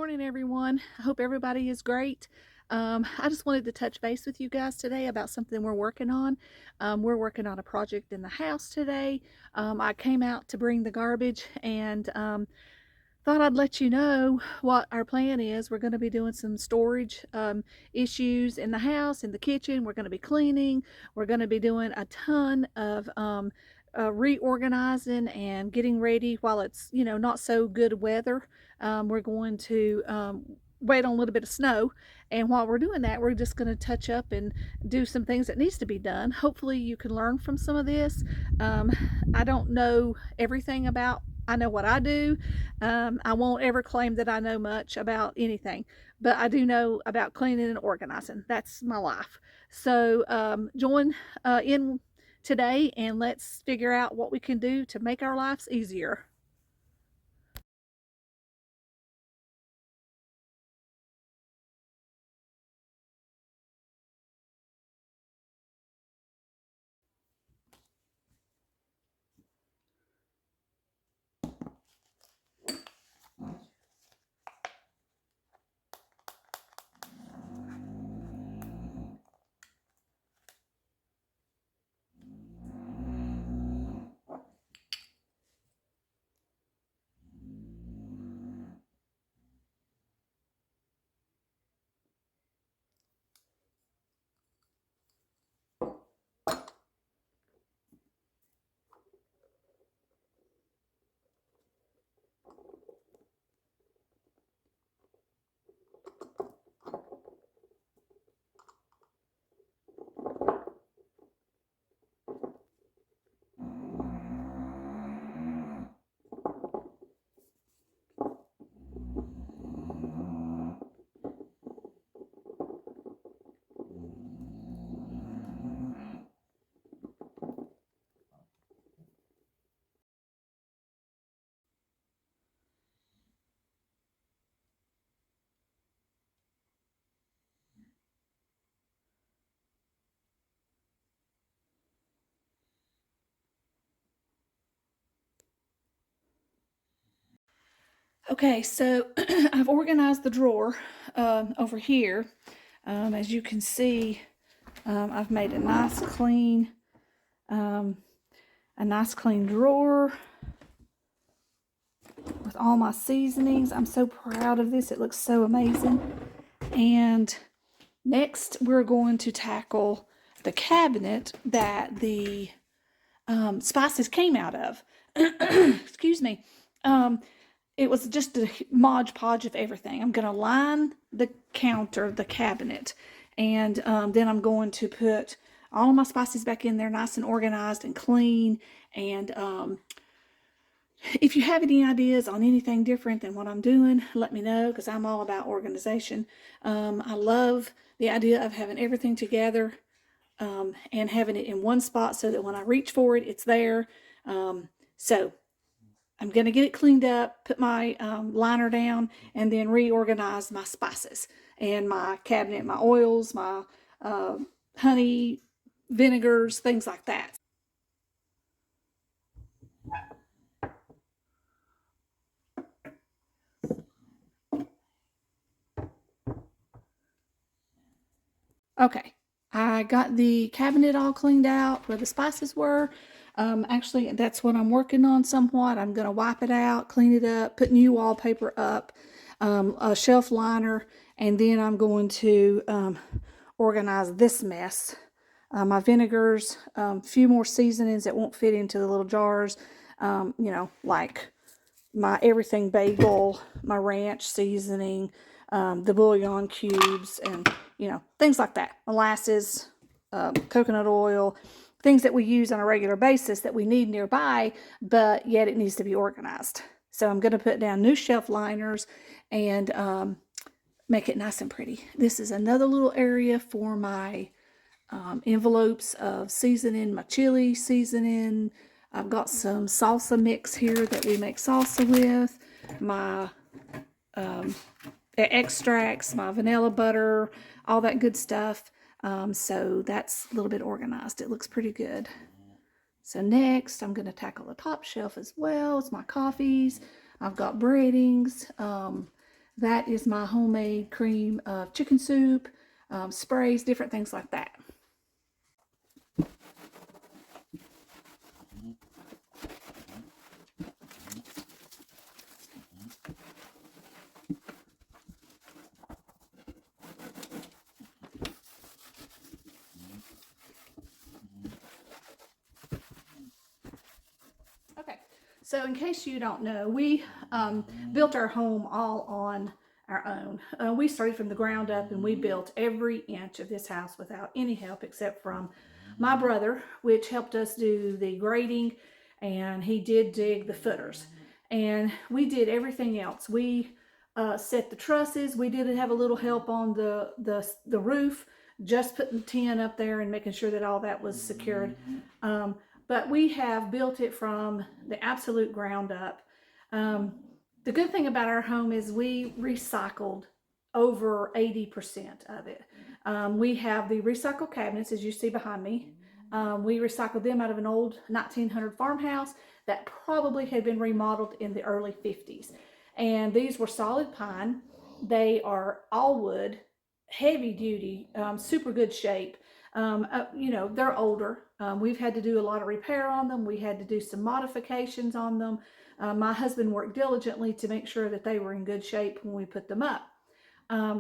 morning, everyone. I hope everybody is great. I just wanted to touch base with you guys today about something we're working on. We're working on a project in the house today. I came out to bring the garbage and thought I'd let you know what our plan is. We're going to be doing some storage issues in the house, in the kitchen. We're going to be cleaning. We're going to be doing a ton of reorganizing and getting ready while it's, not so good weather. We're going to wait on a little bit of snow, and while we're doing that, we're just going to touch up and do some things that needs to be done. Hopefully you can learn from some of this. I don't know everything about, I know what I do. I won't ever claim that I know much about anything, but I do know about cleaning and organizing. That's my life. So join in today and let's figure out what we can do to make our lives easier. Okay, so I've organized the drawer over here. As you can see, I've made um, a nice clean drawer with all my seasonings. I'm so proud of this. It looks so amazing. And next, we're going to tackle the cabinet that the spices came out of. Excuse me. It was just a Mod Podge of everything. I'm going to line the counter, the cabinet, and then I'm going to put all my spices back in there nice and organized and clean. And if you have any ideas on anything different than what I'm doing, let me know, because I'm all about organization. I love the idea of having everything together and having it in one spot so that when I reach for it, it's there. So I'm going to get it cleaned up, put my liner down, and then reorganize my spices and my cabinet, my oils, my honey, vinegars, things like that. Okay, I got the cabinet all cleaned out where the spices were. Actually, that's what I'm working on somewhat. I'm going to wipe it out, clean it up, put new wallpaper up, a shelf liner, and then I'm going to organize this mess. My vinegars, a few more seasonings that won't fit into the little jars, like my everything bagel, my ranch seasoning, the bouillon cubes, and things like that. Molasses, coconut oil, things that we use on a regular basis that we need nearby, but yet it needs to be organized. So I'm going to put down new shelf liners and make it nice and pretty. This is another little area for my envelopes of seasoning, my chili seasoning. I've got some salsa mix here that we make salsa with, my extracts, my vanilla butter, all that good stuff. So that's a little bit organized. It looks pretty good. So next, I'm going to tackle the top shelf as well. It's my coffees. I've got breadings, That is my homemade cream of chicken soup, sprays, different things like that. Okay, so in case you don't know, we built our home all on our own. We started from the ground up and we built every inch of this house without any help except from my brother, which helped us do the grading, and he did dig the footers. And we did everything else. We set the trusses. We did have a little help on the roof, just putting tin up there and making sure that all that was secured. But we have built it from the absolute ground up. The good thing about our home is we recycled over 80% of it. We have the recycled cabinets, as you see behind me. We recycled them out of an old 1900 farmhouse that probably had been remodeled in the early 50s. And these were solid pine. They are all wood, heavy duty, super good shape. You know, they're older. We've had to do a lot of repair on them. We had to do some modifications on them. My husband worked diligently to make sure that they were in good shape when we put them up.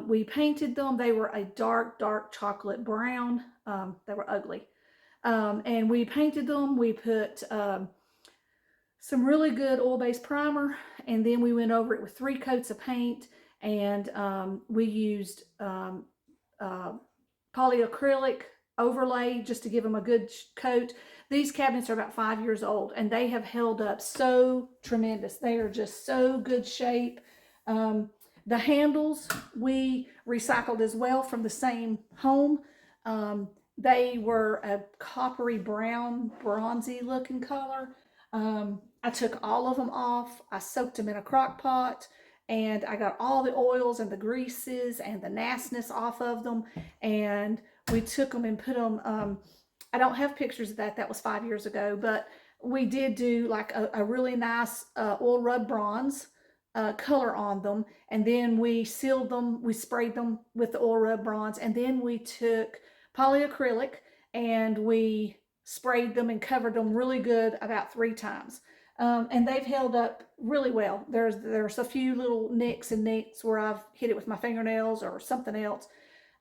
We painted them. They were a dark, dark chocolate brown. They were ugly. And we painted them. We put some really good oil-based primer, and then we went over it with 3 coats of paint, and we used polyacrylic overlay just to give them a good coat. These cabinets are about 5 years old, and they have held up so tremendous. They are just so good shape. The handles we recycled as well from the same home. They were a coppery brown, bronzy looking color. I took all of them off. I soaked them in a crock pot, and I got all the oils and the greases and the nastiness off of them. And we took them and put them, I don't have pictures of that. That was 5 years ago, but we did do like a really nice oil rub bronze color on them. And then we sealed them, we sprayed them with the oil rub bronze. And then we took polyacrylic and we sprayed them and covered them really good about 3 times. And they've held up really well. There's a few little nicks and nicks where I've hit it with my fingernails or something else.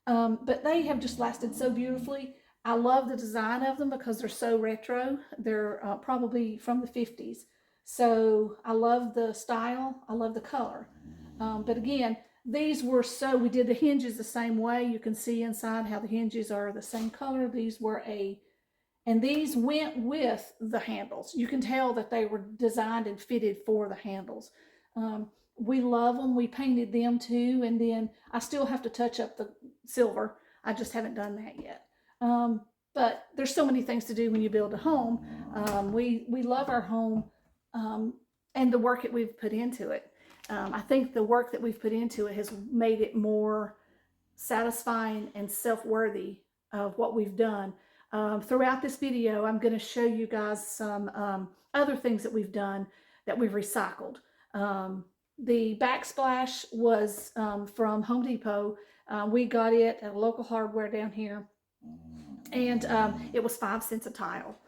But they have just lasted so beautifully. I love the design of them because they're so retro. They're probably from the 50s. So I love the style. I love the color. But again, these were we did the hinges the same way. You can see inside how the hinges are the same color. And these went with the handles. You can tell that they were designed and fitted for the handles. We love them. We painted them too. And then I still have to touch up the silver. I just haven't done that yet. But there's so many things to do when you build a home. We love our home and the work that we've put into it. I think the work that we've put into it has made it more satisfying and self-worthy of what we've done. Throughout this video, I'm going to show you guys some other things that we've done that we've recycled. The backsplash was from Home Depot. We got it at a local hardware down here, and it was 5 cents a tile.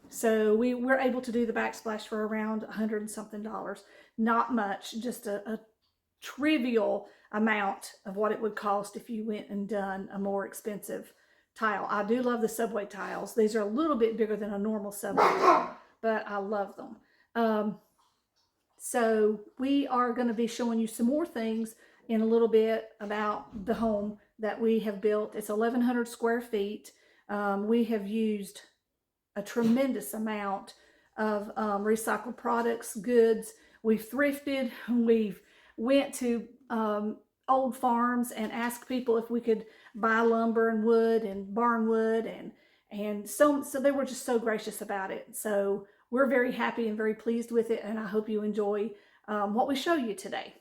So we were able to do the backsplash for around $100 and something. Not much, just a trivial amount of what it would cost if you went and done a more expensive tile. I do love the Subway tiles. These are a little bit bigger than a normal Subway, but I love them. So we are going to be showing you some more things in a little bit about the home that we have built. It's 1,100 square feet. We have used a tremendous amount of recycled products, goods. We've thrifted. We've went to old farms and asked people if we could buy lumber and wood and barn wood, and so they were just so gracious about it. So we're very happy and very pleased with it, and I hope you enjoy what we show you today.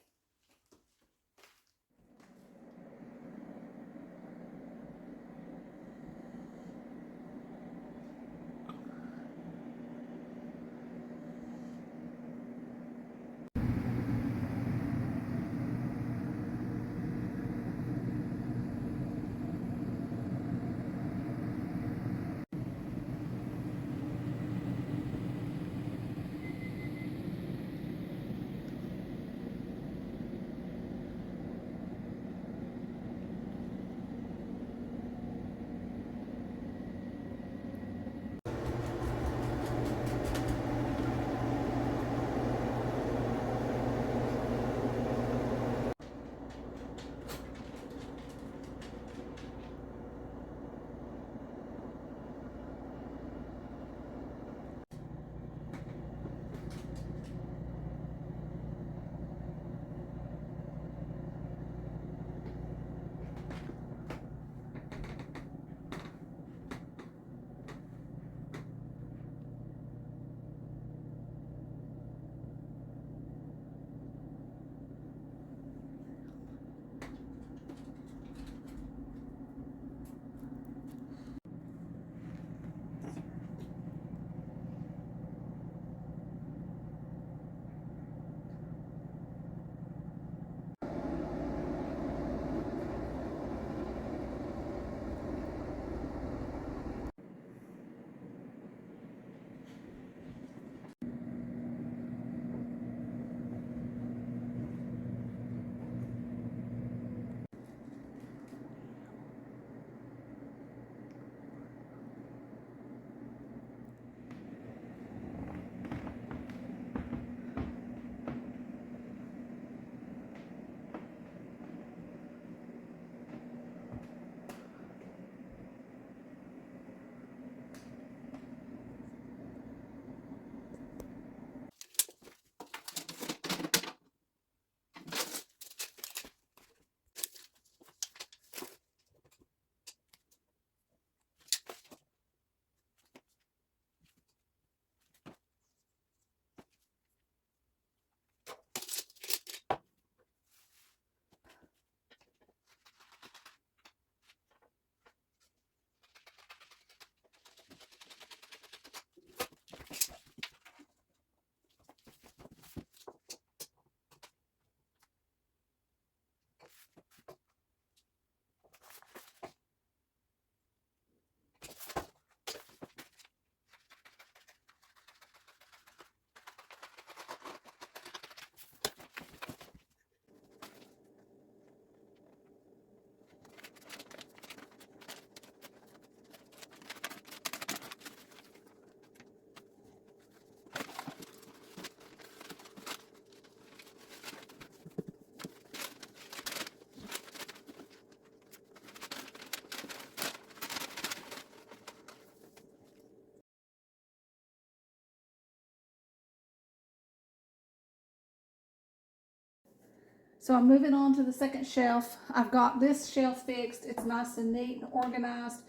So I'm moving on to the second shelf. I've got this shelf fixed. It's nice and neat and organized.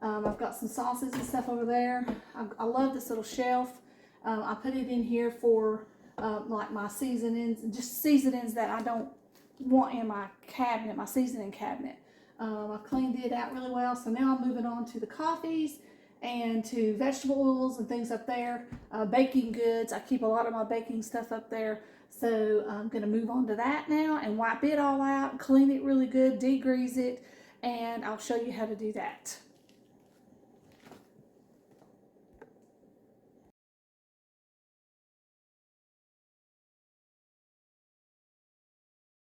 I've got some sauces and stuff over there. I love this little shelf. I put it in here for like my seasonings, just seasonings that I don't want in my cabinet, my seasoning cabinet. I cleaned it out really well. So now I'm moving on to the coffees and to vegetable oils and things up there. Baking goods. I keep a lot of my baking stuff up there. So I'm going to move on to that now and wipe it all out, clean it really good, degrease it, and I'll show you how to do that.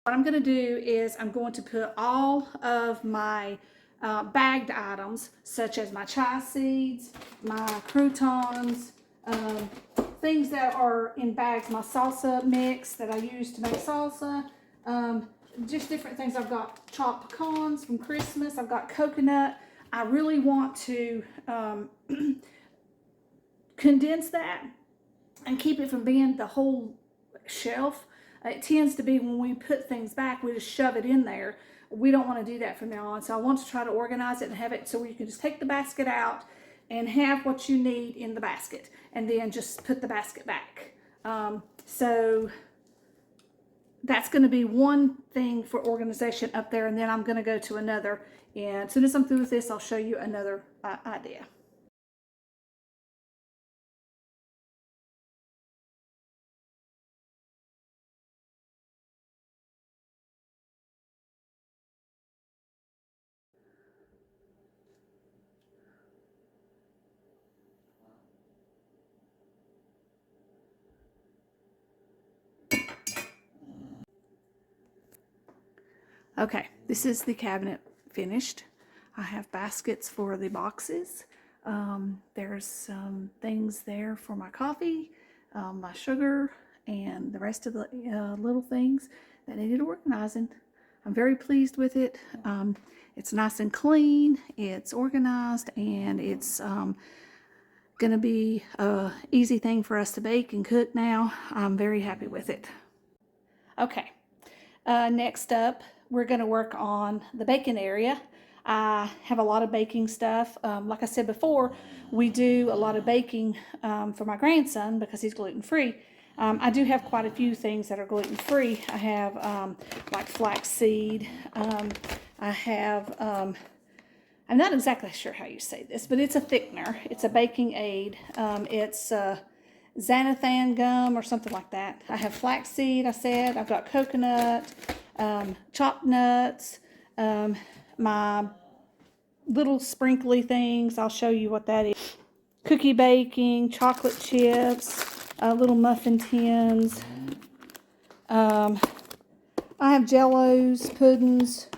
What I'm going to do is I'm going to put all of my bagged items, such as my chia seeds, my croutons, things that are in bags, my salsa mix that I use to make salsa, just different things. I've got chopped pecans from Christmas. I've got coconut. I really want to condense that and keep it from being the whole shelf. It tends to be when we put things back, we just shove it in there. We don't want to do that from now on. So I want to try to organize it and have it so you can just take the basket out and have what you need in the basket and then just put the basket back. So that's going to be one thing for organization up there, and then I'm going to go to another. And as soon as I'm through with this, I'll show you another idea. Okay, this is the cabinet finished. I have baskets for the boxes. There's some things there for my coffee, my sugar, and the rest of the little things that needed organizing. I'm very pleased with it. It's nice and clean, it's organized, and it's going to be an easy thing for us to bake and cook now. I'm very happy with it. Okay, next up, we're going to work on the baking area. I have a lot of baking stuff. Like I said before, we do a lot of baking for my grandson because he's gluten-free. I do have quite a few things that are gluten-free. I have like flaxseed. I have, I'm not exactly sure how you say this, but it's a thickener. It's a baking aid. It's xanthan gum or something like that. I have flaxseed, I said. I've got coconut, chopped nuts, my little sprinkly things. I'll show you what that is. Cookie baking, chocolate chips, little muffin tins. I have jellos, puddings.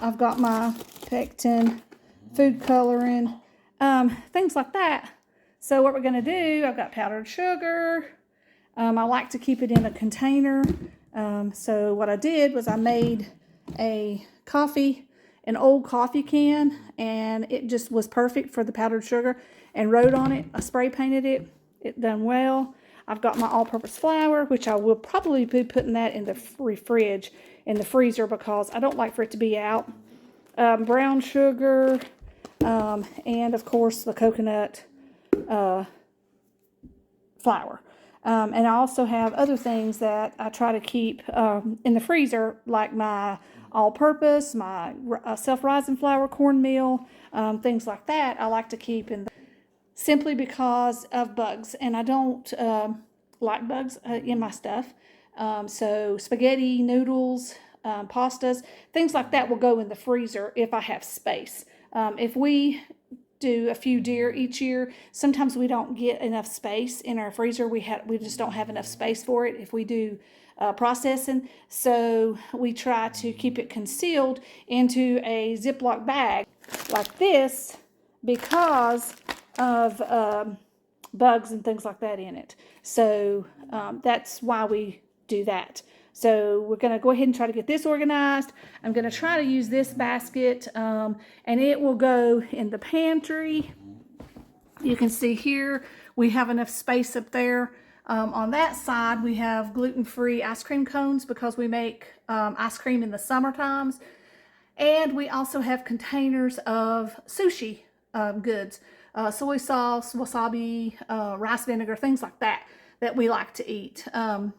I've got my pectin, food coloring, things like that. So what we're going to do, I've got powdered sugar. I like to keep it in a container. So what I did was I made an old coffee can, and it just was perfect for the powdered sugar, and wrote on it. I spray painted it. It done well. I've got my all-purpose flour, which I will probably be putting that in the fridge, in the freezer, because I don't like for it to be out. Brown sugar, and of course the coconut flour. And I also have other things that I try to keep in the freezer, like my all-purpose, my self-rising flour, cornmeal, things like that. I like to keep simply because of bugs, and I don't like bugs in my stuff. So spaghetti, noodles, pastas, things like that will go in the freezer if I have space. If we do a few deer each year, sometimes we don't get enough space in our freezer. We just don't have enough space for it if we do processing. So we try to keep it concealed into a Ziploc bag like this because of bugs and things like that in it. So that's why we do that. So we're going to go ahead and try to get this organized. I'm going to try to use this basket, and it will go in the pantry. You can see here we have enough space up there On that side, we have gluten-free ice cream cones because we make ice cream in the summer times. And we also have containers of sushi goods, soy sauce, wasabi, rice vinegar, things like that that we like to eat.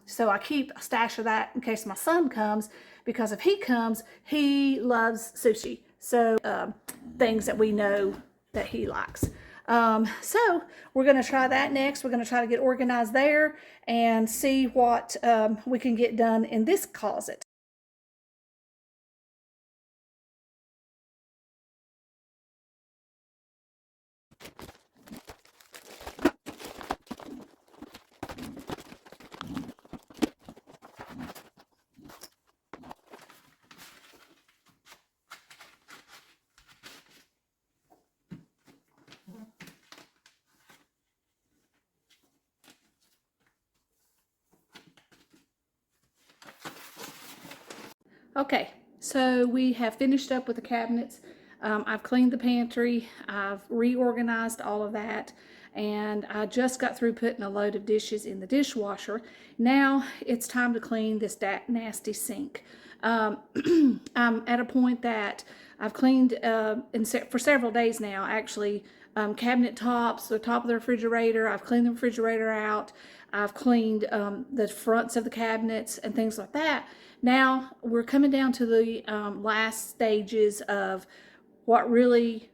So I keep a stash of that in case my son comes, because if he comes, he loves sushi. So things that we know that he likes. So we're going to try that next. We're going to try to get organized there and see what we can get done in this closet. Okay, so we have finished up with the cabinets. I've cleaned the pantry. I've reorganized all of that. And I just got through putting a load of dishes in the dishwasher. Now it's time to clean this nasty sink. I'm at a point that I've cleaned for several days now, actually, cabinet tops, the top of the refrigerator. I've cleaned the refrigerator out. I've cleaned the fronts of the cabinets and things like that. Now we're coming down to the last stages of what really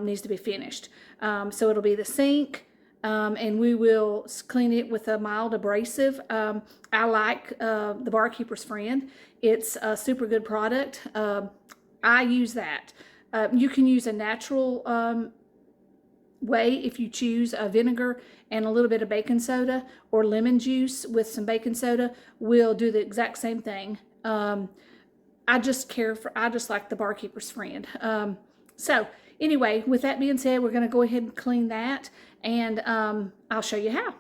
needs to be finished. So it'll be the sink, and we will clean it with a mild abrasive. I like the Barkeeper's Friend. It's a super good product. I use that. You can use a natural way if you choose a vinegar and a little bit of baking soda, or lemon juice with some baking soda will do the exact same thing. I just like the Barkeeper's Friend. So anyway, with that being said, we're going to go ahead and clean that, and I'll show you how.